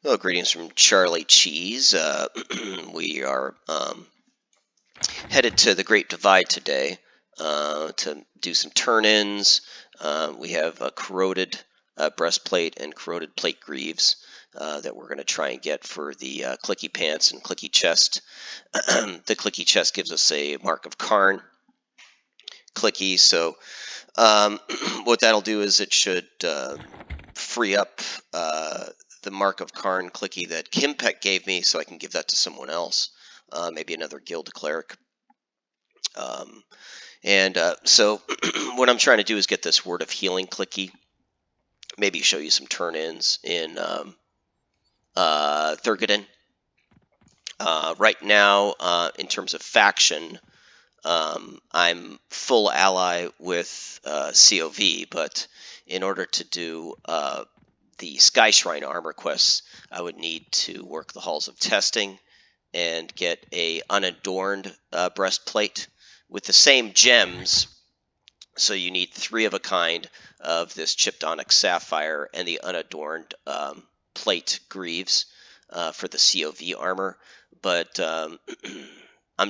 Hello, greetings from Charlie Cheese. We are headed to the Great Divide today to do some turn-ins. We have a corroded breastplate and corroded plate greaves that we're going to try and get for the clicky pants and clicky chest. The clicky chest gives us a mark of Karn clicky, so what that'll do is it should free up the Mark of Karn clicky that Kimpek gave me, so I can give that to someone else, maybe another guild cleric. So what I'm trying to do is get this Word of Healing clicky, maybe show you some turn-ins in Thurgadin. Right now, in terms of faction, I'm full ally with COV, but in order to do the Skyshrine armor quests, I would need to work the halls of testing and get a unadorned breastplate with the same gems. So you need 3 of a kind of this chipped onyx sapphire and the unadorned plate greaves for the COV armor. But I'm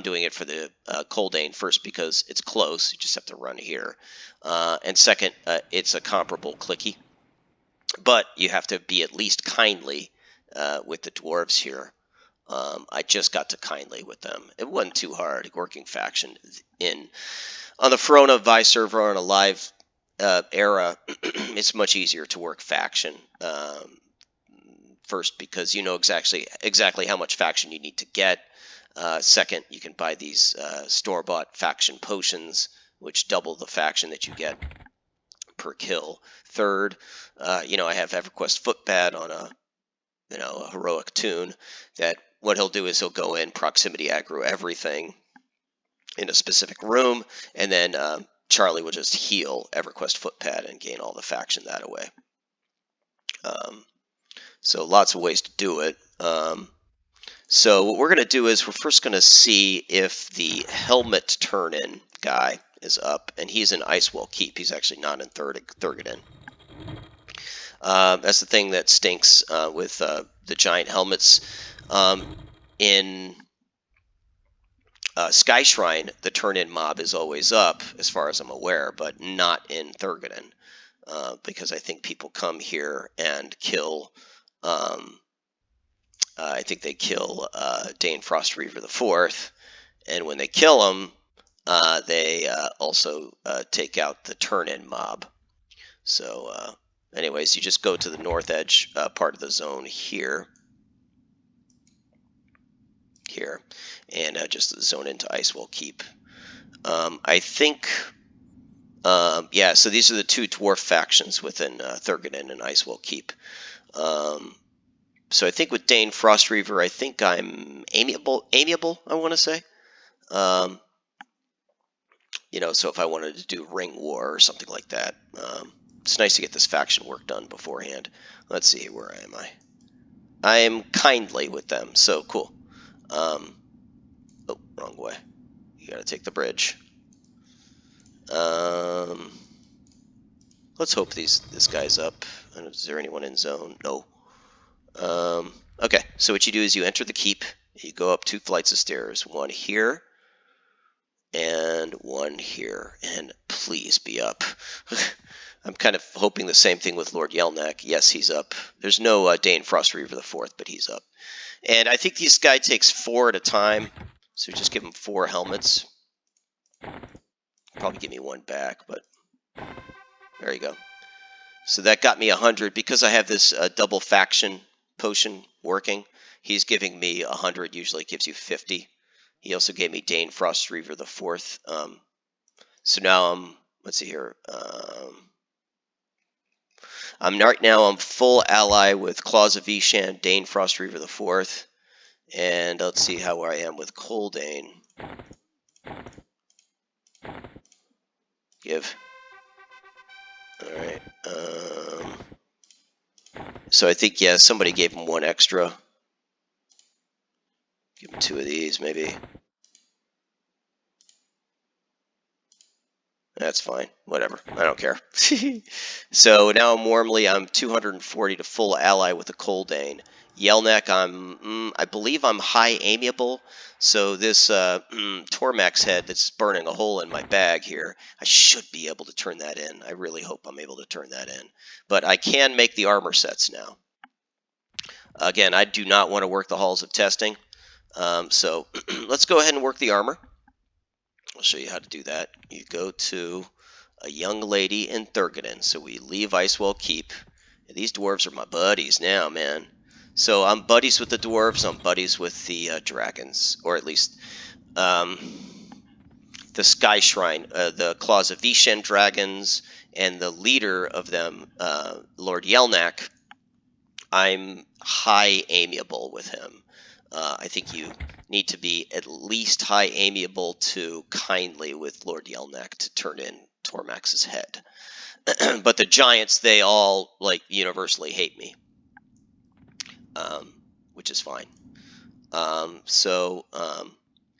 doing it for the Coldain first because it's close. You just have to run here. And second, it's a comparable clicky. But you have to be at least kindly with the dwarves here. I just got to kindly with them. It wasn't too hard working faction. On the Verona FV server on a live era, it's much easier to work faction. First, because you know exactly how much faction you need to get. Second, you can buy these store-bought faction potions, which double the faction that you get per kill. Third, I have Everquest Footpad on a heroic tune that what he'll do is he'll go in, proximity aggro everything in a specific room, and then Charlie will just heal Everquest Footpad and gain all the faction that away. So lots of ways to do it. So what we're going to do is we're first going to see if the helmet turn-in guy is up, and he's in Icewall Keep. He's actually not in Thurgadin. That's the thing that stinks with the giant helmets. In Skyshrine, the turn-in mob is always up, as far as I'm aware, but not in Thurgadin, because I think people come here and kill... I think they kill Dane Frost Reaver IV, and when they kill him, they also take out the turn-in mob. So, anyways, you just go to the north edge part of the zone here, and just zone into Icewall Keep. I think, yeah. So these are the 2 dwarf factions within Thurgadin and Icewall Keep. So I think with Dane Frost Reaver, I think I'm amiable, I want to say. So if I wanted to do Ring War or something like that, it's nice to get this faction work done beforehand. Let's see, where am I? I am kindly with them, so cool. Oh, wrong way. You gotta take the bridge. Let's hope this guy's up. Is there anyone in zone? No. Okay, so what you do is you enter the keep, you go up 2 flights of stairs, 1 here, and 1 here, and please be up. I'm kind of hoping the same thing with Lord Yelinak. Yes, he's up. There's no Dane Frost Reaver IV, but he's up. And I think this guy takes 4 at a time, so just give him 4 helmets. Probably give me 1 back, but there you go. So that got me 100 because I have this double faction potion working. He's giving me 100, usually gives you 50. He also gave me Dane Frost Reaver IV. So now I'm, let's see here. Right now I'm full ally with Claws of Vishan, Dane Frost Reaver IV, and let's see how I am with Coldain. Give. All right. So I think, yeah, somebody gave him 1 extra. Give him 2 of these, maybe. That's fine. Whatever. I don't care. So now I'm 240 to full ally with a Coldain. Yelinak, I believe I'm high amiable. So this Tormax head that's burning a hole in my bag here, I should be able to turn that in. I really hope I'm able to turn that in. But I can make the armor sets now. Again, I do not want to work the halls of testing. So let's go ahead and work the armor. I'll show you how to do that. You go to a young lady in Thurgadin. So we leave Icewell Keep. And these dwarves are my buddies now, man. So I'm buddies with the dwarves. I'm buddies with the dragons, or at least the Skyshrine, the Claws of Vishen dragons, and the leader of them, Lord Yelinak. I'm high amiable with him. I think you need to be at least high amiable to kindly with Lord Yelinak to turn in Tormax's head. But the giants, they all like universally hate me, which is fine.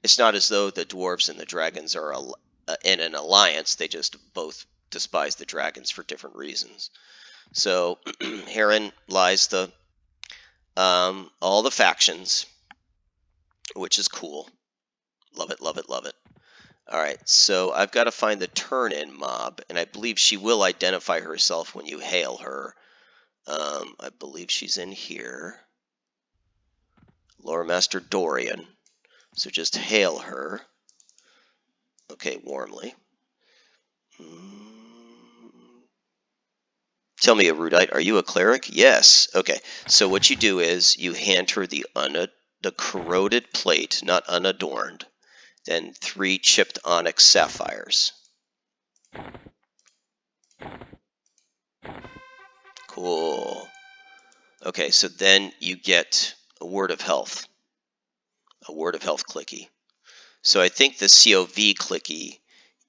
It's not as though the dwarves and the dragons are in an alliance. They just both despise the dragons for different reasons. So herein lies the all the factions, which is cool. Love it, love it, love it. All right, so I've got to find the turn-in mob, and I believe she will identify herself when you hail her. I believe she's in here. Lore Master Dorian. So just hail her. Okay, warmly. Tell me, Erudite, are you a cleric? Yes. Okay, so what you do is you hand her the corroded plate, not unadorned, then 3 chipped onyx sapphires. Cool. Okay, so then you get a word of health. A word of health clicky. So I think the COV clicky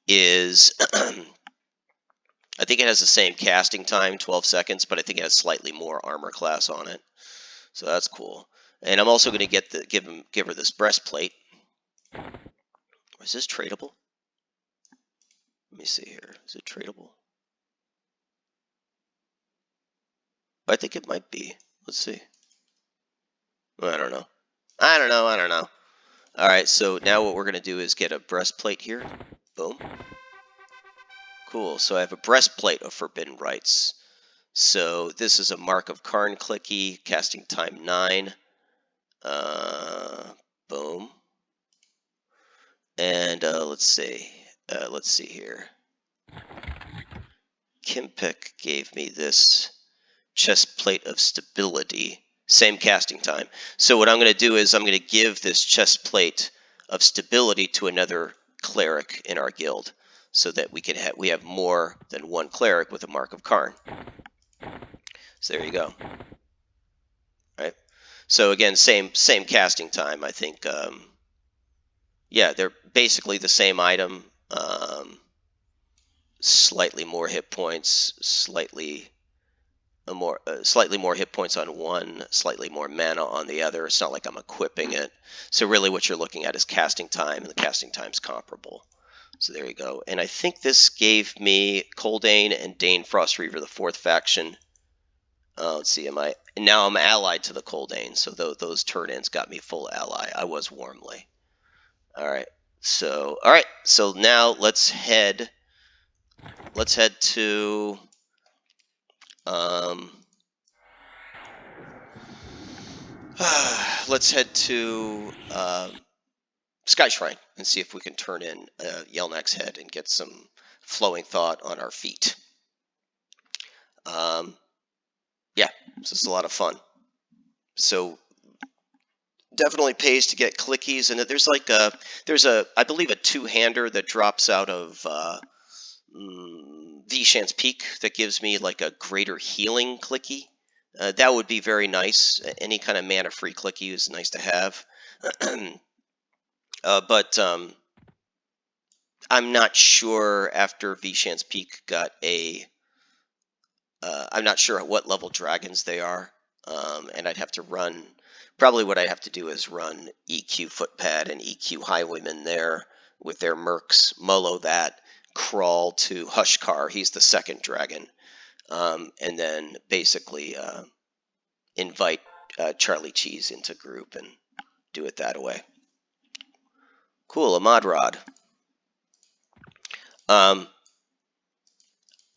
is, I think it has the same casting time, 12 seconds, but I think it has slightly more armor class on it. So that's cool. And I'm also going to give her this breastplate. Is this tradable? Let me see here. Is it tradable? I think it might be. Let's see. I don't know. I don't know. All right, so now what we're going to do is get a breastplate here. Boom. Cool. So I have a breastplate of Forbidden Rites. So this is a Mark of Karn clicky, casting time 9. Boom. And let's see here. Kimpek gave me this chest plate of stability, same casting time. So what I'm going to do is I'm going to give this chest plate of stability to another cleric in our guild, so that we have more than one cleric with a Mark of Karn. So there you go. Right. So again, same casting time. I think. Yeah, they're basically the same item. Slightly more hit points, slightly more hit points on one, slightly more mana on the other. It's not like I'm equipping it. So really what you're looking at is casting time, and the casting time's comparable. So there you go. And I think this gave me Coldain and Dane Frostreaver, the 4th faction. Let's see, now I'm allied to the Coldain, so those turn-ins got me full ally. I was warmly. All right, so now let's head to Skyshrine and see if we can turn in Yelnak's head and get some flowing thought on our feet. Yeah, this is a lot of fun. So definitely pays to get clickies, and there's like I believe a 2-hander that drops out of Vishan's Peak that gives me like a greater healing clicky. That would be very nice. Any kind of mana free clicky is nice to have. But I'm not sure after Vishan's Peak got a I'm not sure at what level dragons they are, and I'd have to run. Probably what I'd have to do is run EQ Footpad and EQ Highwayman there with their mercs, Molo that, crawl to Hushkar. He's the second dragon. And then basically invite Charlie Cheese into group and do it that way. Cool, a mod rod.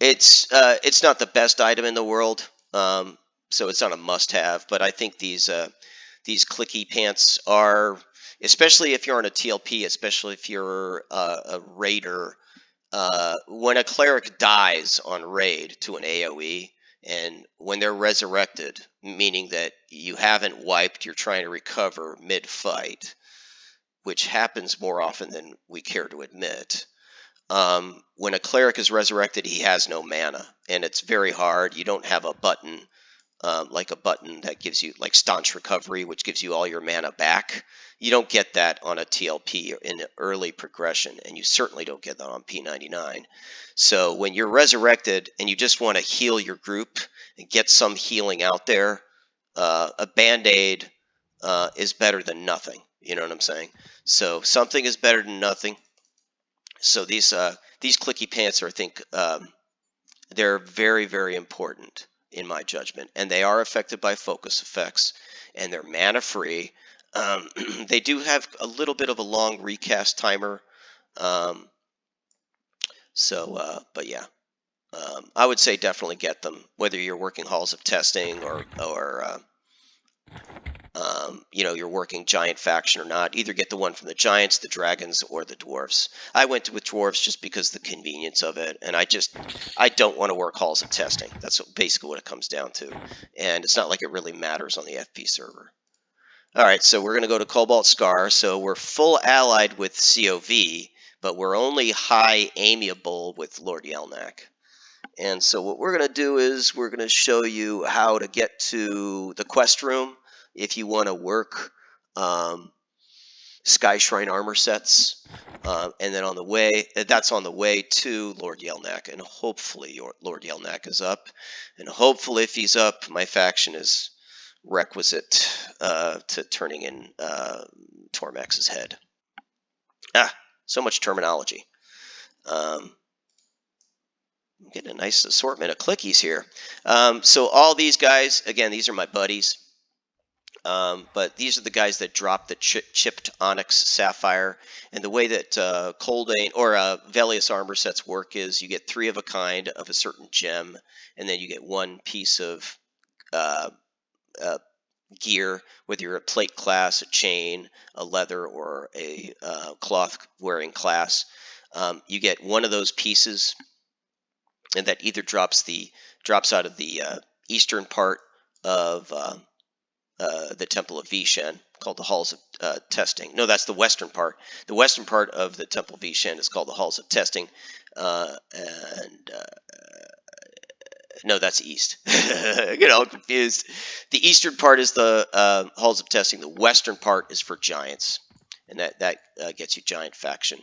It's not the best item in the world, so it's not a must-have. But I think these clicky pants are, especially if you're on a TLP, especially if you're a raider. When a cleric dies on raid to an AoE, and when they're resurrected, meaning that you haven't wiped, you're trying to recover mid-fight, which happens more often than we care to admit. When a cleric is resurrected, he has no mana, and it's very hard. You don't have a button, like a button that gives you, like Staunch Recovery, which gives you all your mana back. You don't get that on a TLP in early progression, and you certainly don't get that on P99. So when you're resurrected and you just want to heal your group and get some healing out there, a Band-Aid is better than nothing. You know what I'm saying? So something is better than nothing. So these clicky pants are, I think, they're very, very important in my judgment, and they are affected by focus effects, and they're mana free. They do have a little bit of a long recast timer, but yeah, I would say definitely get them, whether you're working halls of testing or you're working giant faction or not. Either get the one from the giants, the dragons, or the dwarves. I went with dwarves just because of the convenience of it, and I don't want to work halls of testing. That's basically what it comes down to, and it's not like it really matters on the FP server. All right, so we're going to go to Cobalt Scar. So we're full allied with COV, but we're only high amiable with Lord Yelinak. And so what we're going to do is we're going to show you how to get to the quest room if you want to work Skyshrine armor sets. And then on the way, that's on the way to Lord Yelinak. And hopefully Lord Yelinak is up. And hopefully if he's up, my faction is requisite to turning in Tormax's head. So much terminology. I'm getting a nice assortment of clickies here. So all these guys, again, these are my buddies. But these are the guys that drop the chipped onyx sapphire. And the way that Coldain or Velious armor sets work is you get 3 of a kind of a certain gem, and then you get 1 piece of gear, whether you're a plate class, a chain, a leather, or a cloth wearing class. You get 1 of those pieces, and that either drops out of the eastern part of the Temple of Vishen, called the Halls of Testing. No, that's the western part. The western part of the Temple of Vishen is called the Halls of Testing, no, that's east. I get all confused. The eastern part is the Halls of Testing. The western part is for giants, and that gets you giant faction.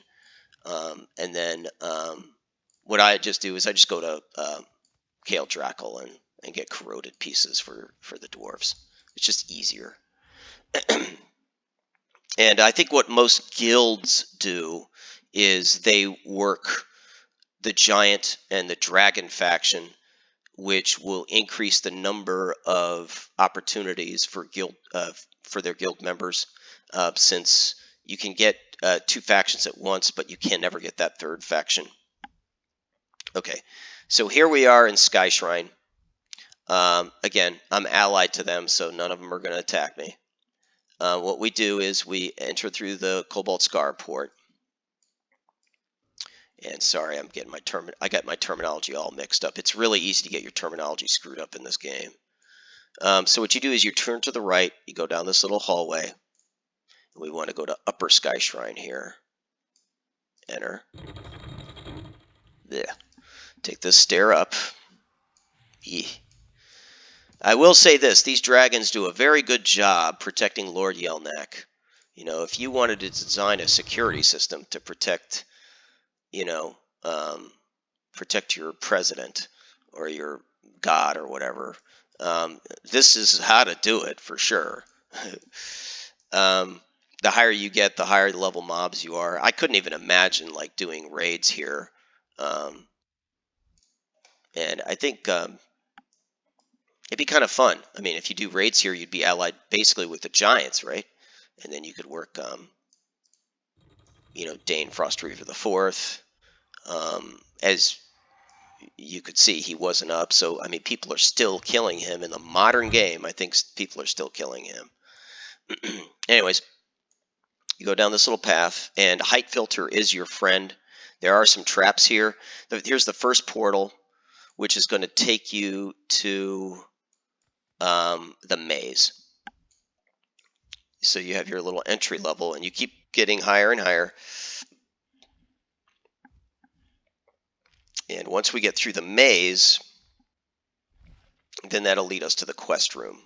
And then what I just do is I just go to Kale Drackle and get corroded pieces for the dwarves. It's just easier. And I think what most guilds do is they work the giant and the dragon faction, which will increase the number of opportunities for their guild members, since you can get 2 factions at once, but you can never get that 3rd faction. Okay, so here we are in Skyshrine. Again, I'm allied to them, so none of them are going to attack me. What we do is we enter through the Cobalt Scar port. And sorry, I'm getting I got my terminology all mixed up. It's really easy to get your terminology screwed up in this game. So what you do is you turn to the right, you go down this little hallway. And we want to go to Upper Skyshrine here. Enter. Yeah. Take this stair up. I will say this, these dragons do a very good job protecting Lord Yelinak. You know, if you wanted to design a security system to protect, protect your president or your god or whatever, this is how to do it for sure. The higher you get, the higher level mobs you are. I couldn't even imagine like doing raids here And I think it'd be kind of fun. I mean, if you do raids here, you'd be allied basically with the giants, right? And then you could work, you know, Dane Frostreaver the Fourth. As you could see, he wasn't up. So, I mean, people are still killing him in the modern game. I think people are still killing him. Anyways, you go down this little path, and height filter is your friend. There are some traps here. Here's the first portal, which is going to take you to the maze. So you have your little entry level, and you keep getting higher and higher. And once we get through the maze, then that'll lead us to the quest room.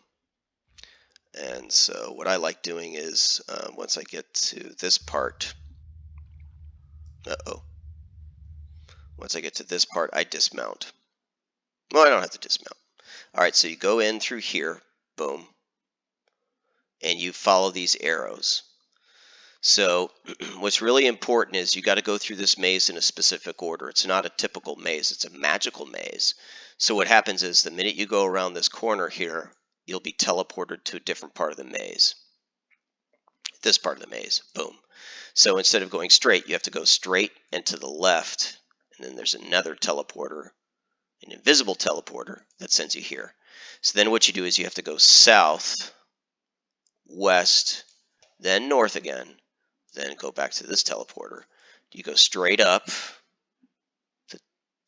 And so what I like doing is, once I get to this part, once I get to this part, I dismount. Well, I don't have to dismount. All right, so you go in through here, boom, and you follow these arrows. So what's really important is you got to go through this maze in a specific order. It's not a typical maze, it's a magical maze. So what happens is the minute you go around this corner here, you'll be teleported to a different part of the maze. This part of the maze, boom. So instead of going straight, you have to go straight and to the left, and then there's another teleporter, an invisible teleporter that sends you here. So then what you do is you have to go south, west, then north again, then go back to this teleporter. You go straight up to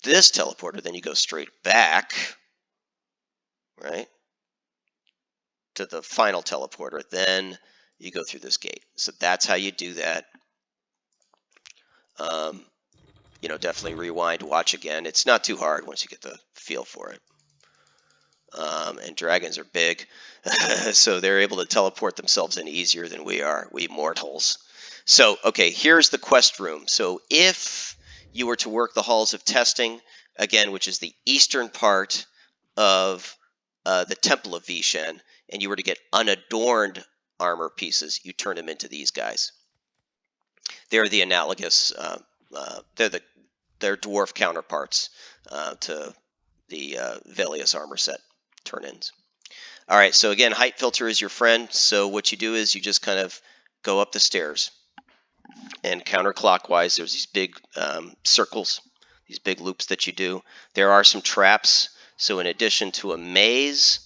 this teleporter, then you go straight back, right, to the final teleporter. Then you go through this gate. So that's how you do that. You know, definitely rewind, watch again. It's not too hard once you get the feel for it. And dragons are big, so they're able to teleport themselves in easier than we are, we mortals. So, okay, here's the quest room. So if you were to work the halls of testing, again, which is the eastern part of the Temple of Vishen, and you were to get unadorned armor pieces, you turn them into these guys. They're the analogous, they're dwarf counterparts to the Velious armor set turn-ins. All right, so again, height filter is your friend. So what you do is you just kind of go up the stairs, and counterclockwise, there's these big circles, these big loops that you do. There are some traps. So in addition to a maze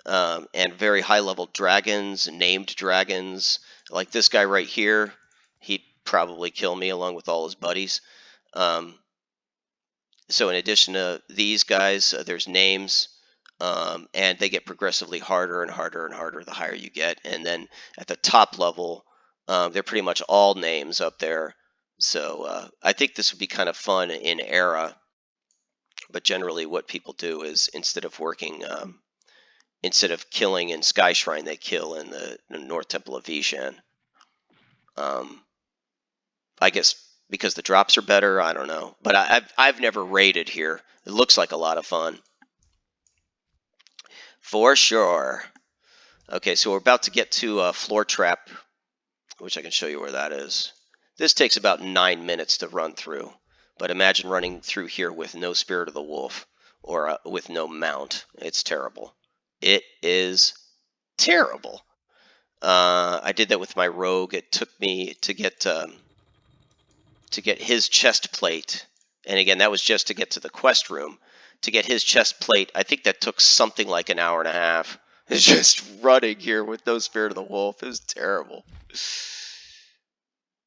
and very high-level dragons, named dragons, like this guy right here, he'd probably kill me along with all his buddies. So in addition to these guys, there's names, and they get progressively harder and harder and harder the higher you get. And then at the top level, they're pretty much all names up there. So I think this would be kind of fun in Era. But generally what people do is instead of killing in Skyshrine, they kill in the North Temple of Vishen. I guess because the drops are better, I don't know. But I've never raided here. It looks like a lot of fun. For sure. Okay, so we're about to get to a floor trap, which I can show you where that is. This takes about 9 minutes to run through. But imagine running through here with no Spirit of the Wolf or with no mount. It's terrible. It is terrible. I did that with my rogue. It took me to get his chest plate, and again, that was just to get to the quest room. To get his chest plate, I think that took something like an hour and a half. It's just running here with no Spirit of the Wolf. It was terrible.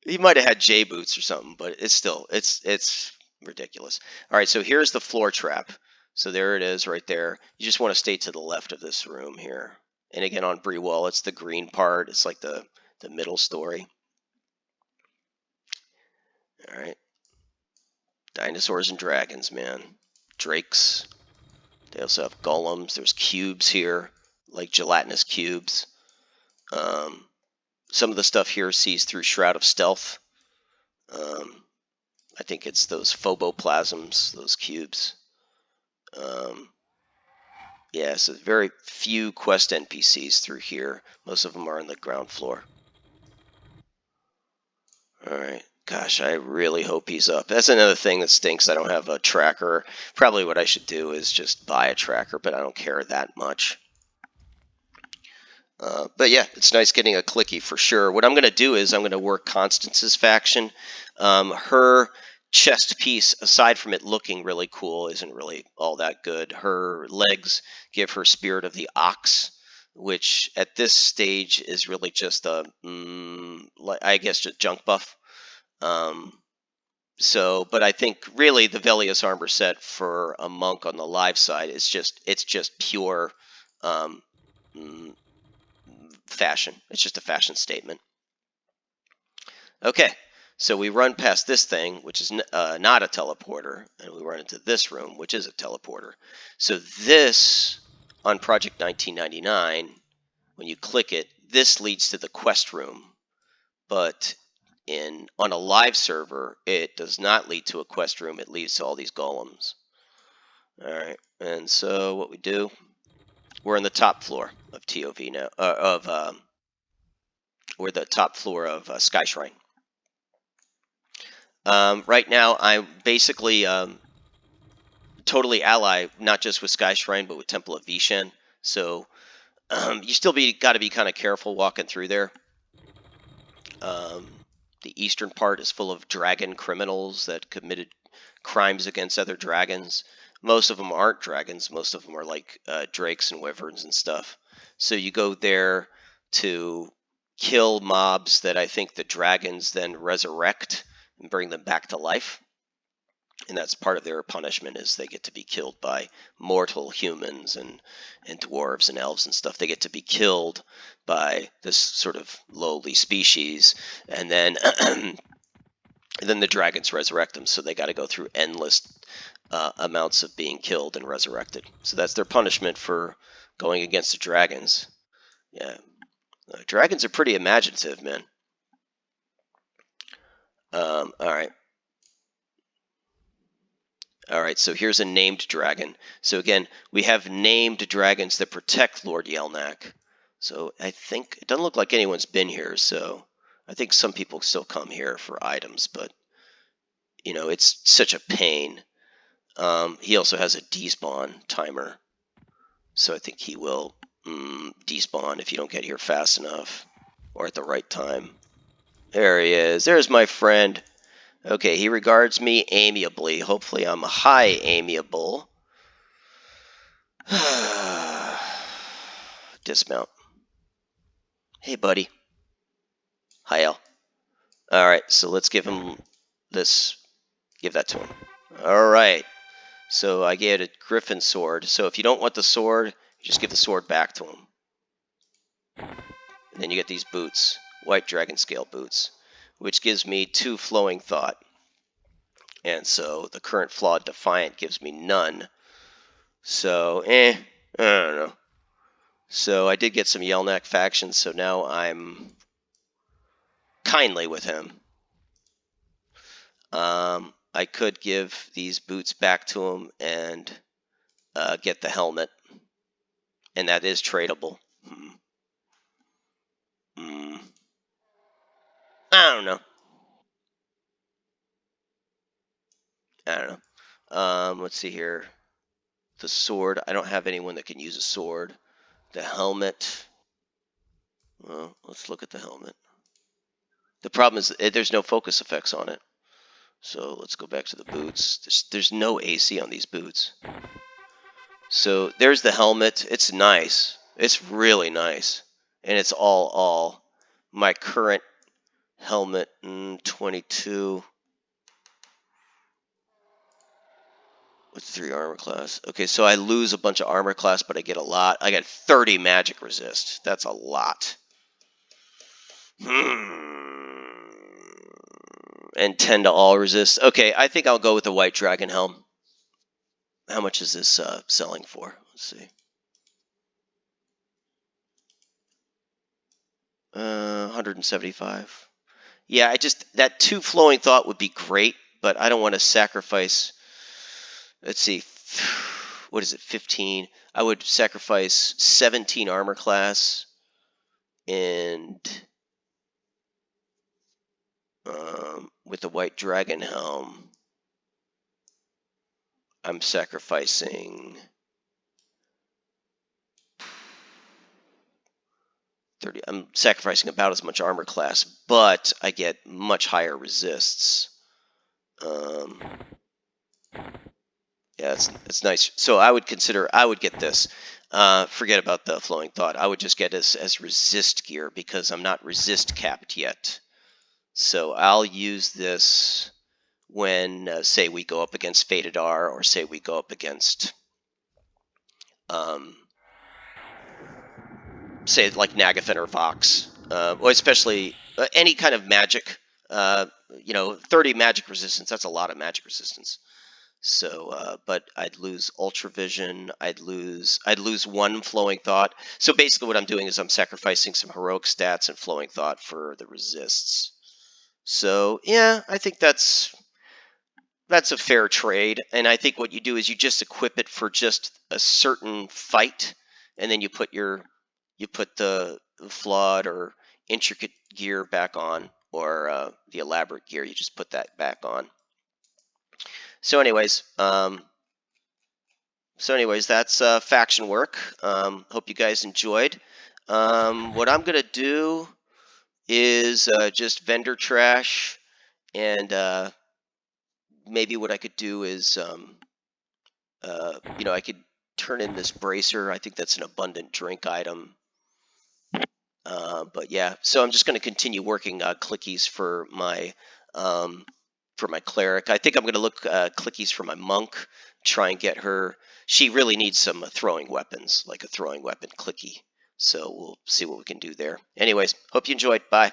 He might have had J boots or something, but it's still, it's ridiculous. All right, so here's the floor trap. So there it is right there. You just want to stay to the left of this room here. And again, on Brewell, it's the green part. It's like the middle story. All right. Dinosaurs and dragons, man. Drakes. They also have golems. There's cubes here, like gelatinous cubes. Some of the stuff here sees through Shroud of Stealth. I think it's those phoboplasms, those cubes. Yeah, so very few quest NPCs through here. Most of them are on the ground floor. All right. Gosh, I really hope he's up. That's another thing that stinks. I don't have a tracker. Probably what I should do is just buy a tracker, but I don't care that much. But yeah, it's nice getting a clicky for sure. What I'm going to do is I'm going to work Constance's faction. Her chest piece, aside from it looking really cool, isn't really all that good. Her legs give her Spirit of the Ox, which at this stage is really just a, I guess, just junk buff. But I think really the Velious armor set for a monk on the live side is just pure fashion. It's just a fashion statement. Okay, so we run past this thing, which is not a teleporter, and we run into this room, which is a teleporter. So this, on Project 1999, when you click it, this leads to the quest room. But on a live server, it does not lead to a quest room. It leads to all these golems. All right, and so what we do, we're on the top floor of TOV now, we're the top floor of Skyshrine. Right now, I'm basically totally ally, not just with Skyshrine, but with Temple of Vishen. So you still got to be kind of careful walking through there. The eastern part is full of dragon criminals that committed crimes against other dragons. Most of them aren't dragons. Most of them are like drakes and wyverns and stuff. So you go there to kill mobs that I think the dragons then resurrect and bring them back to life. And that's part of their punishment, is they get to be killed by mortal humans and dwarves and elves and stuff. They get to be killed by this sort of lowly species, and then then the dragons resurrect them. So they got to go through endless amounts of being killed and resurrected. So that's their punishment for going against the dragons. Yeah, dragons are pretty imaginative, man. All right. All right, so here's a named dragon. So again, we have named dragons that protect Lord Yelinak. So I think it doesn't look like anyone's been here, so I think some people still come here for items, but it's such a pain. He also has a despawn timer, so I think he will despawn if you don't get here fast enough or at the right time. There he is. There's my friend. Okay, he regards me amiably. Hopefully I'm high amiable. Dismount. Hey, buddy. Hi, Al. Alright, so let's give him this. Give that to him. Alright. So I gave it a griffin sword. So if you don't want the sword, you just give the sword back to him. And then you get these boots. White dragon scale boots. Which gives me 2 flowing thought. And so the current flawed defiant gives me none. So, I don't know. So I did get some Yelinak factions, so now I'm kindly with him. I could give these boots back to him and get the helmet. And that is tradable. I don't know. Let's see here. The sword. I don't have anyone that can use a sword. The helmet. Well, let's look at the helmet. The problem is there's no focus effects on it. So let's go back to the boots. There's no AC on these boots. So there's the helmet. It's nice. It's really nice. And it's all. My current helmet, 22. With 3 armor class. Okay, so I lose a bunch of armor class, but I get a lot. I get 30 magic resist. That's a lot. And 10 to all resist. Okay, I think I'll go with the white dragon helm. How much is this selling for? Let's see. 175. Yeah, that 2 flowing thought would be great, but I don't want to sacrifice. Let's see. What is it? 15. I would sacrifice 17 armor class and with the white dragon helm, I'm sacrificing 30. I'm sacrificing about as much armor class, but I get much higher resists. Yeah, it's nice. So I would get this. Forget about the flowing thought. I would just get as resist gear because I'm not resist capped yet. So I'll use this when, say, we go up against Fatedar, or say we go up against, say, like Nagafen or Vox, or especially any kind of magic. 30 magic resistance. That's a lot of magic resistance. So, but I'd lose Ultra Vision. I'd lose one Flowing Thought. So basically, what I'm doing is I'm sacrificing some heroic stats and Flowing Thought for the resists. So yeah, I think that's a fair trade. And I think what you do is you just equip it for just a certain fight, and then you put the flawed or intricate gear back on, or the elaborate gear. You just put that back on. So anyways, that's faction work. Hope you guys enjoyed. What I'm going to do is just vendor trash, and maybe what I could do is, I could turn in this bracer. I think that's an abundant drink item. But yeah, so I'm just going to continue working clickies for my cleric. I think I'm going to look clickies for my monk. Try and get her. She really needs some throwing weapons, like a throwing weapon clicky. So we'll see what we can do there. Anyways, hope you enjoyed. Bye.